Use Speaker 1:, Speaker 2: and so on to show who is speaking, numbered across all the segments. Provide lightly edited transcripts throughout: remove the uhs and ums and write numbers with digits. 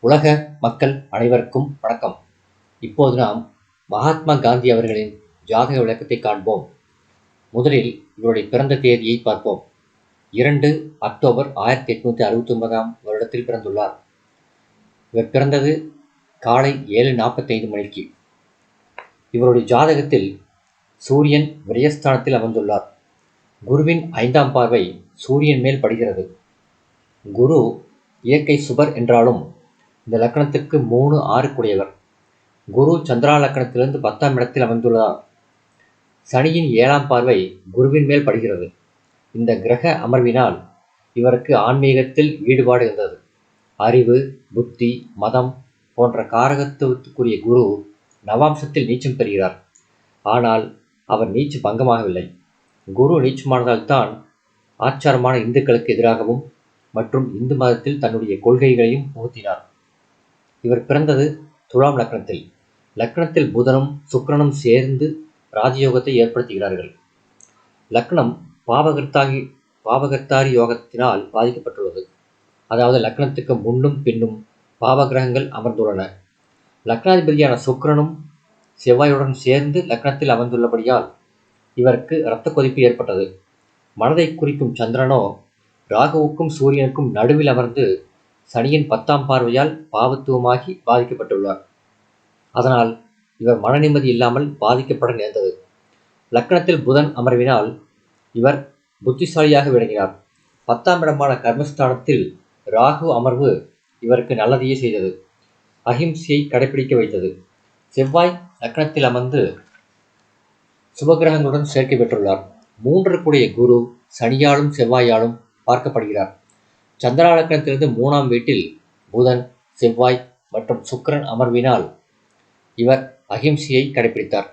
Speaker 1: உலக மக்கள் அனைவருக்கும் வணக்கம். இப்போது நாம் மகாத்மா காந்தி அவர்களின் ஜாதக விளக்கத்தை காண்போம். முதலில் இவருடைய பிறந்த தேதியை பார்ப்போம். 2 அக்டோபர் 1869 வருடத்தில் பிறந்துள்ளார். இவர் பிறந்தது காலை 7:45 மணிக்கு. இவருடைய ஜாதகத்தில் சூரியன் விரயஸ்தானத்தில் அமர்ந்துள்ளார். குருவின் 5ஆம் பார்வை சூரியன் மேல் படுகிறது. குரு இயற்கை சுபர் என்றாலும் இந்த லக்னத்துக்கு 3, 6 கூடியவர். குரு சந்திரா லக்னத்திலிருந்து 10ஆம் இடத்தில் அமைந்துள்ளார். சனியின் 7ஆம் பார்வை குருவின் மேல் படுகிறது. இந்த கிரக அமர்வினால் இவருக்கு ஆன்மீகத்தில் ஈடுபாடு இருந்தது. அறிவு, புத்தி, மதம் போன்ற காரகத்துவத்துக்குரிய குரு நவாம்சத்தில் நீச்சம் பெறுகிறார். ஆனால் அவர் நீச்ச பங்கமாகவில்லை. குரு நீச்சமானதால்தான் ஆச்சாரமான இந்துக்களுக்கு எதிராகவும் மற்றும் இந்து மதத்தில் தன்னுடைய கொள்கைகளையும் புகுத்தினார். இவர் பிறந்தது துலாம் லக்னத்தில். லக்னத்தில் புதனும் சுக்கிரனும் சேர்ந்து ராஜயோகத்தை ஏற்படுத்துகிறார்கள். லக்னம் பாவகர்த்தாரி யோகத்தினால் பாதிக்கப்பட்டுள்ளது. அதாவது லக்னத்துக்கு முன்னும் பின்னும் பாவகிரகங்கள் அமர்ந்துள்ளன. லக்னாதிபதியான சுக்கிரனும் செவ்வாயுடன் சேர்ந்து லக்னத்தில் அமர்ந்துள்ளபடியால் இவருக்கு இரத்த கொதிப்பு ஏற்பட்டது. மனதை குறிக்கும் சந்திரனோ ராகுவுக்கும் சூரியனுக்கும் நடுவில் அமர்ந்து சனியின் 10ஆம் பார்வையால் பாவத்துவமாகி பாதிக்கப்பட்டுள்ளார். அதனால் இவர் மன நிம்மதி இல்லாமல் பாதிக்கப்பட நேர்ந்தது. லக்னத்தில் புதன் அமர்வினால் இவர் புத்திசாலியாக விளங்கினார். 10ஆம் இடமான கர்மஸ்தானத்தில் ராகு அமர்வு இவருக்கு நல்லதையே செய்தது. அஹிம்சையை கடைபிடிக்க வைத்தது. செவ்வாய் லக்னத்தில் அமர்ந்து சுபகிரகங்களுடன் சேர்க்கை பெற்றுள்ளார். 3 கூடிய குரு சனியாலும் செவ்வாயாலும் பார்க்கப்படுகிறார். சந்திரா லக்னத்திலிருந்து 3ஆம் வீட்டில் புதன், செவ்வாய் மற்றும் சுக்கிரன் அமர்வினால் இவர் அஹிம்சையை கடைபிடித்தார்.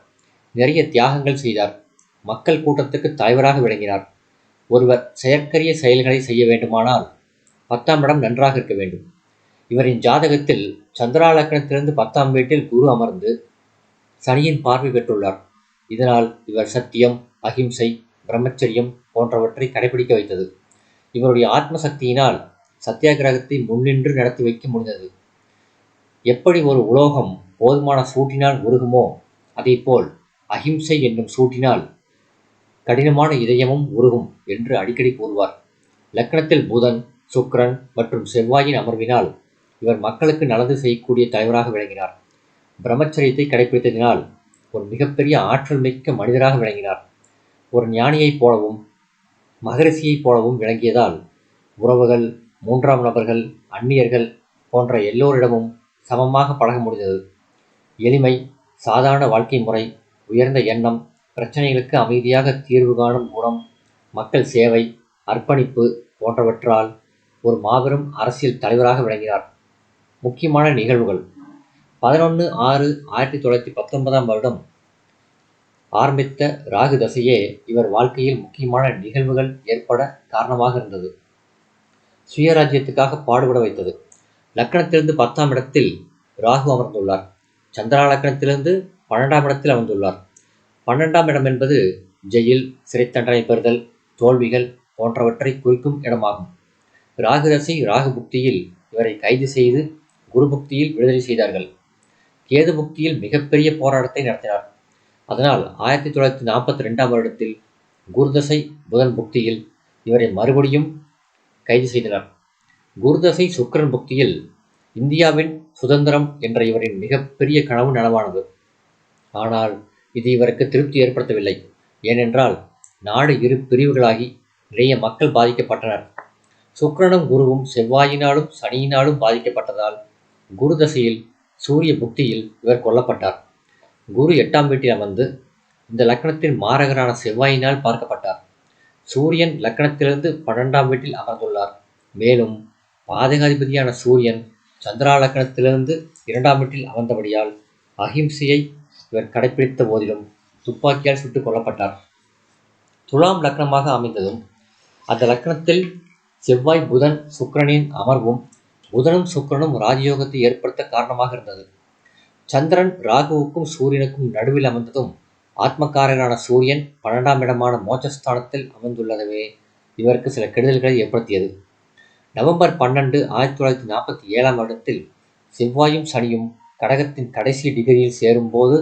Speaker 1: நிறைய தியாகங்கள் செய்தார். மக்கள் கூட்டத்துக்கு தலைவராக விளங்கினார். ஒருவர் செயற்கரிய செயல்களை செய்ய வேண்டுமானால் 10ஆம் இடம் நன்றாக இருக்க வேண்டும். இவரின் ஜாதகத்தில் சந்திரா லக்னத்திலிருந்து 10ஆம் வீட்டில் குரு அமர்ந்து சனியின் பார்வை பெற்றுள்ளார். இதனால் இவர் சத்தியம், அஹிம்சை, பிரம்மச்சரியம் போன்றவற்றை கடைபிடிக்க வைத்தது. இவருடைய ஆத்ம சக்தியினால் சத்தியாகிரகத்தை முன்னின்று நடத்தி வைக்க முடிந்தது. எப்படி ஒரு உலோகம் போதுமான சூட்டினால் உருகுமோ அதேபோல் அஹிம்சை என்னும் சூட்டினால் கடினமான இதயமும் உருகும் என்று அடிக்கடி கூறுவார். லக்னத்தில் புதன், சுக்கிரன் மற்றும் செவ்வாயின் அமர்வினால் இவர் மக்களுக்கு நல்லது செய்யக்கூடிய தலைவராக விளங்கினார். பிரம்மச்சரியத்தை கடைபிடித்ததினால் ஒரு மிகப்பெரிய ஆற்றல் மிக்க மனிதராக விளங்கினார். ஒரு ஞானியைப் போலவும் மகரிஷியைப் போலவும் விளங்கியதால் உறவுகள், 3ஆம் நபர்கள், அந்நியர்கள் போன்ற எல்லோரிடமும் சமமாக பழக முடிந்தது. எளிமை, சாதாரண வாழ்க்கை முறை, உயர்ந்த எண்ணம், பிரச்சனைகளுக்கு அமைதியாக தீர்வு காணும் குணம், மக்கள் சேவை, அர்ப்பணிப்பு போன்றவற்றால் ஒரு மாபெரும் அரசியல் தலைவராக விளங்கினார். முக்கியமான நிகழ்வுகள் 11/6/1919 வருடம் ஆரம்பித்த ராகு தசையே இவர் வாழ்க்கையில் முக்கியமான நிகழ்வுகள் ஏற்பட காரணமாக இருந்தது. சுயராஜ்யத்துக்காக பாடுபட வைத்தது. லக்னத்திலிருந்து 10ஆம் இடத்தில் ராகு அமர்ந்துள்ளார். சந்திரா லக்னத்திலிருந்து 12ஆம் இடத்தில் அமர்ந்துள்ளார். 12ஆம் இடம் என்பது ஜெயில், சிறை தண்டனை பெறுதல், தோல்விகள் போன்றவற்றை குறிக்கும் இடமாகும். ராகு தசை ராகு புக்தியில் இவரை கைது செய்து குரு புக்தியில் விடுதலை செய்தார்கள். கேது புக்தியில் மிகப்பெரிய போராட்டத்தை நடத்தினார். அதனால் 1942ஆம் வருடத்தில் குருதசை புதன் புக்தியில் இவரை மறுபடியும் கைது செய்தனர். குருதசை சுக்கிரன் புக்தியில் இந்தியாவின் சுதந்திரம் என்ற இவரின் மிகப்பெரிய கனவு நனவானது. ஆனால் இது இவருக்கு திருப்தி ஏற்படுத்தவில்லை. ஏனென்றால் நாடு 2 பிரிவுகளாகி நிறைய மக்கள் பாதிக்கப்பட்டனர். சுக்கிரனும் குருவும் செவ்வாயினாலும் சனியினாலும் பாதிக்கப்பட்டதால் குருதசையில் சூரிய புக்தியில் இவர் கொல்லப்பட்டார். குரு 8ஆம் வீட்டில் அமர்ந்து இந்த லக்னத்தின் மாரகரான செவ்வாயினால் பார்க்கப்பட்டார். சூரியன் லக்னத்திலிருந்து 12ஆம் வீட்டில் அமர்ந்துள்ளார். மேலும் பாதகாதிபதியான சூரியன் சந்திரா லக்னத்திலிருந்து 2ஆம் வீட்டில் அமர்ந்தபடியால் அஹிம்சையை இவர் கடைபிடித்த போதிலும் துப்பாக்கியால் சுட்டுக் கொல்லப்பட்டார். துலாம் லக்னமாக அமைந்ததும் அந்த லக்னத்தில் செவ்வாய், புதன், சுக்கிரனின் அமர்வும் புதனும் சுக்கிரனும் ராஜயோகத்தை ஏற்படுத்த காரணமாக இருந்தது. சந்திரன் ராகுவுக்கும் சூரியனுக்கும் நடுவில் அமர்ந்ததும் ஆத்மக்காரரான சூரியன் 12ஆம் இடமான மோட்சஸ்தானத்தில் அமர்ந்துள்ளதுவே இவருக்கு சில கெடுதல்களை ஏற்படுத்தியது. நவம்பர் 12, 1947 வருடத்தில் செவ்வாயும் சனியும் கடகத்தின் கடைசி டிகிரியில் சேரும்போது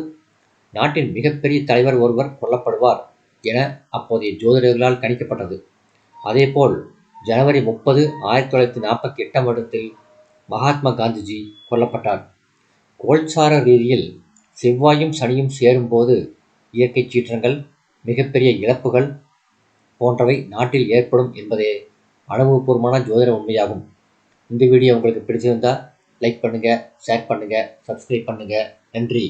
Speaker 1: நாட்டின் மிகப்பெரிய தலைவர் ஒருவர் கொல்லப்படுவார் என அப்போதைய ஜோதிடர்களால் கணிக்கப்பட்டது. அதேபோல் ஜனவரி 30, 1948 வருடத்தில் மகாத்மா காந்திஜி கொல்லப்பட்டார். கோல்சார ரீதியில் செவ்வாயும் சனியும் சேரும்போது இயற்கை சீற்றங்கள், மிகப்பெரிய இழப்புகள் போன்றவை நாட்டில் ஏற்படும் என்பதே அனுபவபூர்வமான ஜோதிட உண்மையாகும். இந்த வீடியோ உங்களுக்கு பிடிச்சிருந்தா லைக் பண்ணுங்க, ஷேர் பண்ணுங்க, சப்ஸ்கிரைப் பண்ணுங்க. நன்றி.